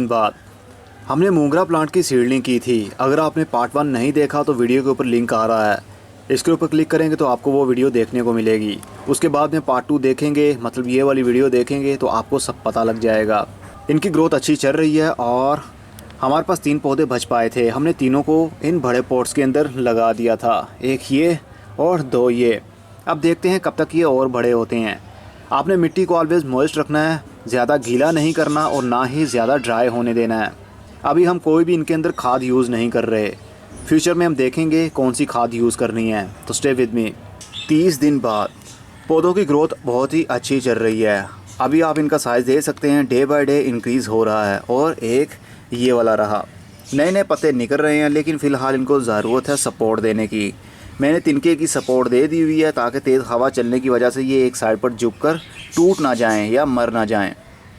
दिन बाद हमने मोंगरा प्लांट की सीडलिंग की थी। अगर आपने पार्ट 1 नहीं देखा तो वीडियो के ऊपर लिंक आ रहा है, इसके ऊपर क्लिक करेंगे तो आपको वो वीडियो देखने को मिलेगी। उसके बाद में पार्ट 2 देखेंगे, मतलब ये वाली वीडियो देखेंगे तो आपको सब पता लग जाएगा। इनकी ग्रोथ अच्छी चल रही है और हमारे पास 3 पौधे बच पाए थे। हमने तीनों को इन बड़े पॉट्स के अंदर लगा दिया था, एक ये और 2 ये। अब देखते हैं कब तक ये और बड़े होते हैं। आपने मिट्टी को ऑलवेज मॉइस्ट रखना है, ज़्यादा गीला नहीं करना और ना ही ज़्यादा ड्राई होने देना है। अभी हम कोई भी इनके अंदर खाद यूज़ नहीं कर रहे, फ्यूचर में हम देखेंगे कौन सी खाद यूज़ करनी है, तो स्टे विद मी। 30 दिन बाद पौधों की ग्रोथ बहुत ही अच्छी चल रही है। अभी आप इनका साइज़ देख सकते हैं, डे बाय डे इंक्रीज़ हो रहा है। और एक ये वाला रहा, नए नए पत्ते निकल रहे हैं, लेकिन फ़िलहाल इनको ज़रूरत है सपोर्ट देने की। मैंने तिनके की सपोर्ट दे दी हुई है ताकि तेज़ हवा चलने की वजह से ये एक साइड पर झुक कर टूट ना जाएं या मर ना जाएं।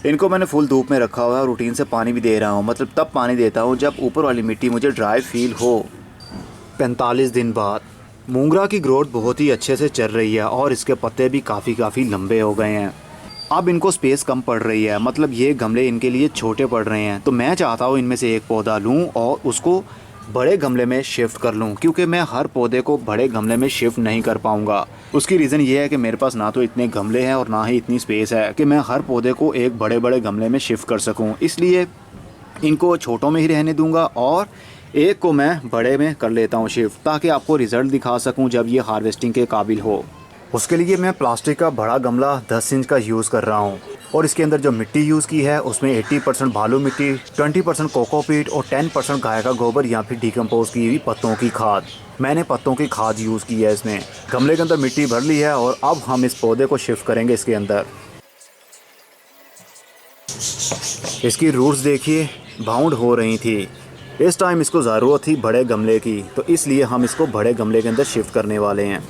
इनको मैंने फुल धूप में रखा हुआ है और रूटीन से पानी भी दे रहा हूँ, मतलब तब पानी देता हूँ जब ऊपर वाली मिट्टी मुझे ड्राई फील हो। 45 दिन बाद मोंगरा की ग्रोथ बहुत ही अच्छे से चल रही है और इसके पत्ते भी काफ़ी लंबे हो गए हैं। अब इनको स्पेस कम पड़ रही है, मतलब ये गमले इनके लिए छोटे पड़ रहे हैं, तो मैं चाहता हूँ इनमें से एक पौधा लूँ और उसको बड़े गमले में शिफ्ट कर लूँ, क्योंकि मैं हर पौधे को बड़े गमले में शिफ्ट नहीं कर पाऊँगा। उसकी रीज़न ये है कि मेरे पास ना तो इतने गमले हैं और ना ही इतनी स्पेस है कि मैं हर पौधे को एक बड़े बड़े गमले में शिफ्ट कर सकूँ। इसलिए इनको छोटों में ही रहने दूँगा और एक को मैं बड़े में कर लेता हूँ शिफ्ट, ताकि आपको रिज़ल्ट दिखा सकूँ जब ये हार्वेस्टिंग के काबिल हो। उसके लिए मैं प्लास्टिक का बड़ा गमला 10 इंच का यूज़ कर रहा हूँ और इसके अंदर जो मिट्टी यूज़ की है उसमें 80% बालू मिट्टी, 20% कोकोपीट और 10% गाय का गोबर या फिर डिकम्पोज की हुई पत्तों की खाद। मैंने पत्तों की खाद यूज़ की है इसमें। गमले के अंदर मिट्टी भर ली है और अब हम इस पौधे को शिफ्ट करेंगे इसके अंदर। इसकी रूट्स देखिए बाउंड हो रही थी। इस टाइम इसको ज़रूरत थी बड़े गमले की, तो इसलिए हम इसको बड़े गमले के अंदर शिफ्ट करने वाले हैं।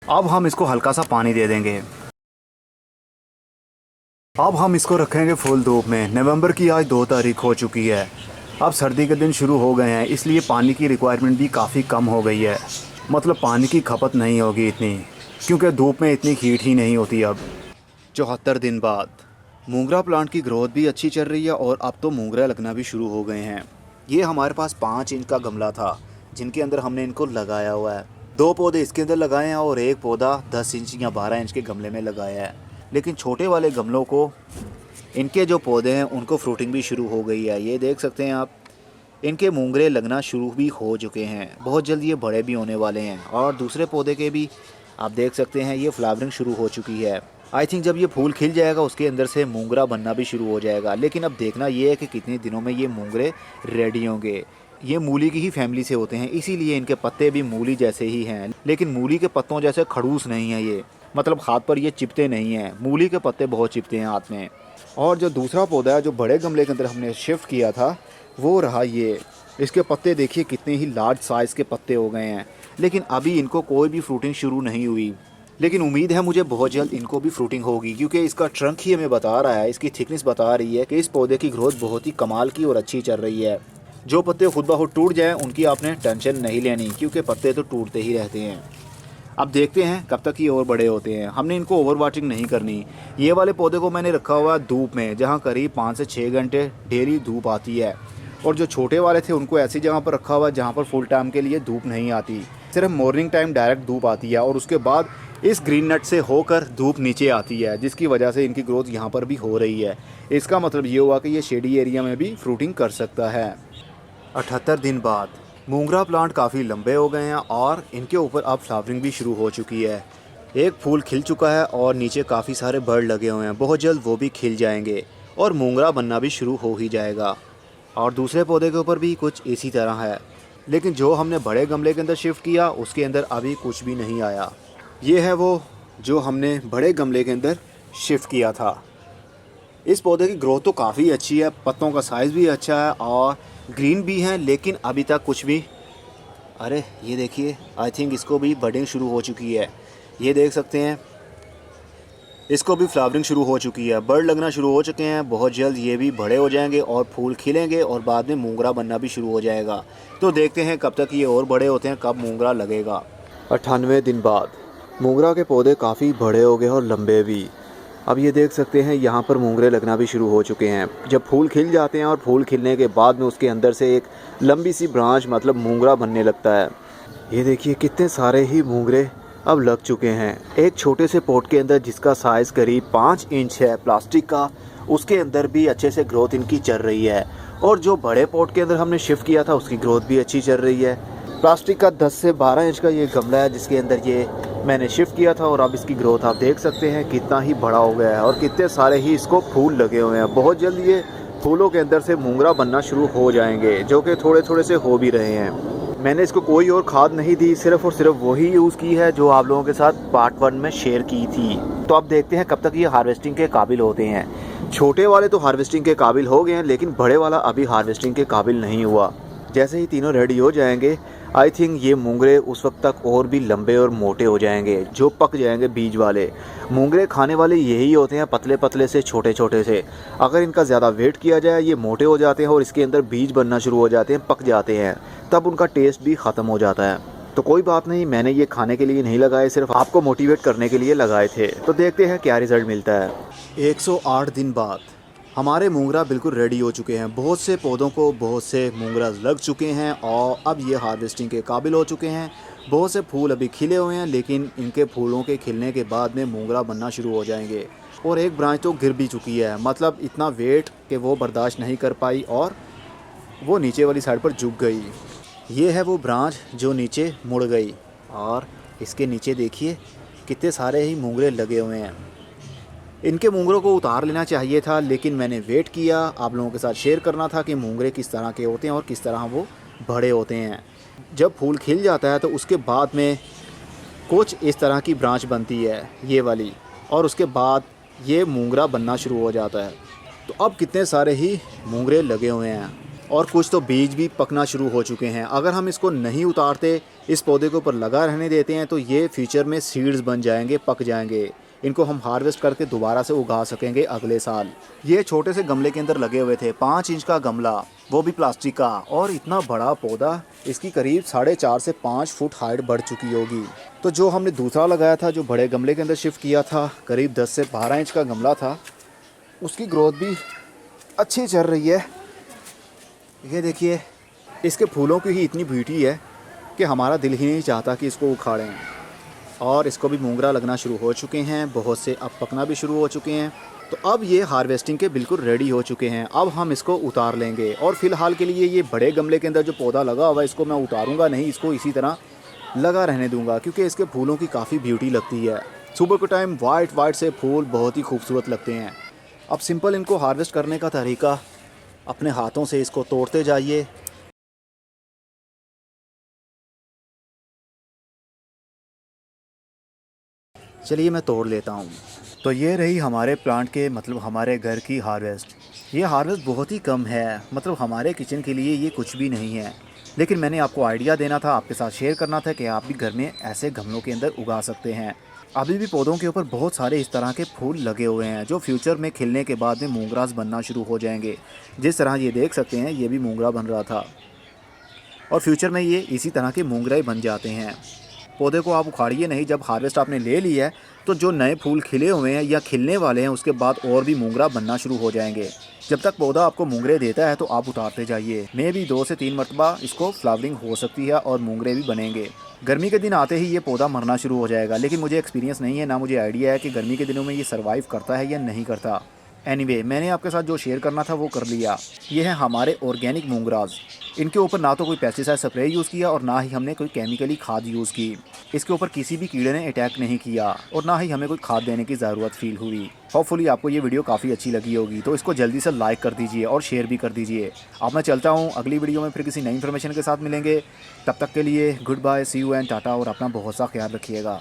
अब हम इसको हल्का सा पानी दे देंगे। अब हम इसको रखेंगे फुल धूप में। नवंबर की आज 2 तारीख हो चुकी है। अब सर्दी के दिन शुरू हो गए हैं, इसलिए पानी की रिक्वायरमेंट भी काफ़ी कम हो गई है, मतलब पानी की खपत नहीं होगी इतनी, क्योंकि धूप में इतनी हीट ही नहीं होती अब। 74 दिन बाद मोंगरा प्लांट की ग्रोथ भी अच्छी चल रही है और अब तो मोंगरा लगना भी शुरू हो गए हैं। ये हमारे पास 5 इंच का गमला था जिनके अंदर हमने इनको लगाया हुआ है। 2 पौधे इसके अंदर लगाए हैं और एक पौधा 10 इंच या 12 इंच के गमले में लगाया है। लेकिन छोटे वाले गमलों को इनके जो पौधे हैं उनको फ्रूटिंग भी शुरू हो गई है। ये देख सकते हैं आप, इनके मोंगरे लगना शुरू भी हो चुके हैं। बहुत जल्द ये बड़े भी होने वाले हैं। और दूसरे पौधे के भी आप देख सकते हैं ये फ्लावरिंग शुरू हो चुकी है। आई थिंक जब ये फूल खिल जाएगा उसके अंदर से मोंगरा बनना भी शुरू हो जाएगा। लेकिन अब देखना ये है कि कितने दिनों में ये मोंगरे रेडी होंगे। ये मूली की ही फैमिली से होते हैं, इसीलिए इनके पत्ते भी मूली जैसे ही हैं, लेकिन मूली के पत्तों जैसे खड़ूस नहीं है ये, मतलब हाथ पर ये चिपते नहीं हैं। मूली के पत्ते बहुत चिपते हैं हाथ में। और जो दूसरा पौधा है जो बड़े गमले के अंदर हमने शिफ्ट किया था वो रहा ये। इसके पत्ते देखिए कितने ही लार्ज साइज़ के पत्ते हो गए हैं, लेकिन अभी इनको कोई भी फ्रूटिंग शुरू नहीं हुई। लेकिन उम्मीद है मुझे बहुत जल्द इनको भी फ्रूटिंग होगी, क्योंकि इसका ट्रंक ही हमें बता रहा है, इसकी थिकनेस बता रही है कि इस पौधे की ग्रोथ बहुत ही कमाल की और अच्छी चल रही है। जो पत्ते खुद ब खुद टूट जाएँ उनकी आपने टेंशन नहीं लेनी, क्योंकि पत्ते तो टूटते ही रहते हैं। अब देखते हैं कब तक ये और बड़े होते हैं। हमने इनको ओवर वाटरिंग नहीं करनी। ये वाले पौधे को मैंने रखा हुआ है धूप में, जहाँ करीब 5 से 6 घंटे डेली धूप आती है। और जो छोटे वाले थे उनको ऐसी जगह पर रखा हुआ है जहाँ पर फुल टाइम के लिए धूप नहीं आती, सिर्फ मॉर्निंग टाइम डायरेक्ट धूप आती है और उसके बाद इस ग्रीन नेट से होकर धूप नीचे आती है, जिसकी वजह से इनकी ग्रोथ यहाँ पर भी हो रही है। इसका मतलब ये हुआ कि ये शेडी एरिया में भी फ्रूटिंग कर सकता है। 78 दिन बाद मोंगरा प्लांट काफ़ी लंबे हो गए हैं और इनके ऊपर अब फ्लावरिंग भी शुरू हो चुकी है। एक फूल खिल चुका है और नीचे काफ़ी सारे बर्ड लगे हुए हैं। बहुत जल्द वो भी खिल जाएंगे और मोंगरा बनना भी शुरू हो ही जाएगा। और दूसरे पौधे के ऊपर भी कुछ इसी तरह है, लेकिन जो हमने बड़े गमले के अंदर शिफ्ट किया उसके अंदर अभी कुछ भी नहीं आया। ये है वो जो हमने बड़े गमले के अंदर शिफ्ट किया था। इस पौधे की ग्रोथ तो काफ़ी अच्छी है, पत्तों का साइज़ भी अच्छा है और ग्रीन भी हैं, लेकिन अभी तक कुछ भी, अरे ये देखिए, आई थिंक इसको भी बडिंग शुरू हो चुकी है। ये देख सकते हैं इसको भी फ्लावरिंग शुरू हो चुकी है, बर्ड लगना शुरू हो चुके हैं। बहुत जल्द ये भी बड़े हो जाएंगे और फूल खिलेंगे और बाद में मोंगरा बनना भी शुरू हो जाएगा। तो देखते हैं कब तक ये और बड़े होते हैं, कब मोंगरा लगेगा। 98 दिन बाद मोगरा के पौधे काफ़ी बड़े हो गए और लंबे भी। अब ये देख सकते हैं यहाँ पर मोंगरे लगना भी शुरू हो चुके हैं। जब फूल खिल जाते हैं और फूल खिलने के बाद में उसके अंदर से एक लंबी सी ब्रांच मतलब मोंगरा बनने लगता है। ये देखिए कितने सारे ही मोंगरे अब लग चुके हैं। एक छोटे से पॉट के अंदर जिसका साइज़ करीब 5 इंच है प्लास्टिक का, उसके अंदर भी अच्छे से ग्रोथ इनकी चल रही है। और जो बड़े पॉट के अंदर हमने शिफ्ट किया था उसकी ग्रोथ भी अच्छी चल रही है। प्लास्टिक का 10 से 12 इंच का ये गमला है जिसके अंदर ये मैंने शिफ्ट किया था, और अब इसकी ग्रोथ आप देख सकते हैं कितना ही बड़ा हो गया है और कितने सारे ही इसको फूल लगे हुए हैं। बहुत जल्द ये फूलों के अंदर से मोंगरा बनना शुरू हो जाएंगे, जो कि थोड़े थोड़े से हो भी रहे हैं। मैंने इसको कोई और खाद नहीं दी, सिर्फ और सिर्फ वही यूज़ की है जो आप लोगों के साथ पार्ट 1 में शेयर की थी। तो अब देखते हैं कब तक ये हार्वेस्टिंग के काबिल होते हैं। छोटे वाले तो हार्वेस्टिंग के काबिल हो गए हैं, लेकिन बड़े वाला अभी हार्वेस्टिंग के काबिल नहीं हुआ। जैसे ही तीनों रेडी हो जाएंगे, आई थिंक ये मोंगरे उस वक्त तक और भी लंबे और मोटे हो जाएंगे, जो पक जाएंगे बीज वाले। मोंगरे खाने वाले यही होते हैं, पतले पतले से, छोटे छोटे से। अगर इनका ज़्यादा वेट किया जाए ये मोटे हो जाते हैं और इसके अंदर बीज बनना शुरू हो जाते हैं, पक जाते हैं, तब उनका टेस्ट भी ख़त्म हो जाता है। तो कोई बात नहीं, मैंने ये खाने के लिए नहीं लगाए, सिर्फ आपको मोटिवेट करने के लिए लगाए थे। तो देखते हैं क्या रिज़ल्ट मिलता है। 108 दिन बाद हमारे मोंगरा बिल्कुल रेडी हो चुके हैं। बहुत से पौधों को बहुत से मोंगरा लग चुके हैं और अब ये हार्वेस्टिंग के काबिल हो चुके हैं। बहुत से फूल अभी खिले हुए हैं, लेकिन इनके फूलों के खिलने के बाद में मोंगरा बनना शुरू हो जाएंगे। और एक ब्रांच तो गिर भी चुकी है, मतलब इतना वेट कि वो बर्दाश्त नहीं कर पाई और वो नीचे वाली साइड पर झुक गई। ये है वो ब्रांच जो नीचे मुड़ गई, और इसके नीचे देखिए कितने सारे ही मोंगरे लगे हुए हैं। इनके मोंगरों को उतार लेना चाहिए था, लेकिन मैंने वेट किया। आप लोगों के साथ शेयर करना था कि मोंगरे किस तरह के होते हैं और किस तरह वो बड़े होते हैं। जब फूल खिल जाता है तो उसके बाद में कुछ इस तरह की ब्रांच बनती है, ये वाली, और उसके बाद ये मोंगरा बनना शुरू हो जाता है। तो अब कितने सारे ही मोंगरे लगे हुए हैं और कुछ तो बीज भी पकना शुरू हो चुके हैं। अगर हम इसको नहीं उतारते, इस पौधे के ऊपर लगा रहने देते हैं, तो ये फ्यूचर में सीड्स बन जाएंगे, पक जाएंगे। इनको हम हार्वेस्ट करके दोबारा से उगा सकेंगे अगले साल। ये छोटे से गमले के अंदर लगे हुए थे, 5 इंच का गमला, वो भी प्लास्टिक का, और इतना बड़ा पौधा, इसकी करीब 4.5 से 5 फुट हाइट बढ़ चुकी होगी। तो जो हमने दूसरा लगाया था, जो बड़े गमले के अंदर शिफ्ट किया था, करीब 10 से 12 इंच का गमला था, उसकी ग्रोथ भी अच्छी चल रही है। ये देखिए, इसके फूलों की ही इतनी ब्यूटी है कि हमारा दिल ही नहीं चाहता कि इसको उखाड़ें। और इसको भी मोंगरा लगना शुरू हो चुके हैं, बहुत से अब पकना भी शुरू हो चुके हैं। तो अब ये हार्वेस्टिंग के बिल्कुल रेडी हो चुके हैं। अब हम इसको उतार लेंगे, और फ़िलहाल के लिए ये बड़े गमले के अंदर जो पौधा लगा हुआ है, इसको मैं उतारूंगा नहीं, इसको इसी तरह लगा रहने दूंगा, क्योंकि इसके फूलों की काफ़ी ब्यूटी लगती है। सुबह के टाइम वाइट वाइट से फूल बहुत ही खूबसूरत लगते हैं। अब सिंपल इनको हार्वेस्ट करने का तरीका, अपने हाथों से इसको तोड़ते जाइए। चलिए मैं तोड़ लेता हूँ। तो ये रही हमारे प्लांट के, मतलब हमारे घर की हार्वेस्ट। ये हार्वेस्ट बहुत ही कम है, मतलब हमारे किचन के लिए ये कुछ भी नहीं है, लेकिन मैंने आपको आइडिया देना था, आपके साथ शेयर करना था कि आप भी घर में ऐसे गमलों के अंदर उगा सकते हैं। अभी भी पौधों के ऊपर बहुत सारे इस तरह के फूल लगे हुए हैं, जो फ्यूचर में खिलने के बाद में मोंगरास बनना शुरू हो जाएंगे। जिस तरह ये देख सकते हैं, ये भी मोंगरा बन रहा था, और फ्यूचर में ये इसी तरह के मोंगरे बन जाते हैं। पौधे को आप उखाड़िए नहीं। जब हार्वेस्ट आपने ले ली है, तो जो नए फूल खिले हुए हैं या खिलने वाले हैं, उसके बाद और भी मोंगरा बनना शुरू हो जाएंगे। जब तक पौधा आपको मोंगरे देता है तो आप उतारते जाइए। मे भी 2 से 3 मरतबा इसको फ्लावरिंग हो सकती है और मोंगरे भी बनेंगे। गर्मी के दिन आते ही ये पौधा मरना शुरू हो जाएगा, लेकिन मुझे एक्सपीरियंस नहीं है, ना मुझे आइडिया है कि गर्मी के दिनों में ये सर्वाइव करता है या नहीं करता। एनीवे, मैंने आपके साथ जो शेयर करना था वो कर लिया। ये है हमारे ऑर्गेनिक मोंगराज। इनके ऊपर ना तो कोई पेस्टिसाइड स्प्रे यूज़ किया और ना ही हमने कोई केमिकली खाद यूज़ की। इसके ऊपर किसी भी कीड़े ने अटैक नहीं किया और ना ही हमें कोई खाद देने की ज़रूरत फील हुई। होपफुली आपको ये वीडियो काफ़ी अच्छी लगी होगी, तो इसको जल्दी से लाइक कर दीजिए और शेयर भी कर दीजिए। अब मैं चलता हूँ, अगली वीडियो में फिर किसी नई इन्फॉर्मेशन के साथ मिलेंगे। तब तक के लिए good bye, see you and टाटा, और अपना बहुत सा ख्याल रखिएगा।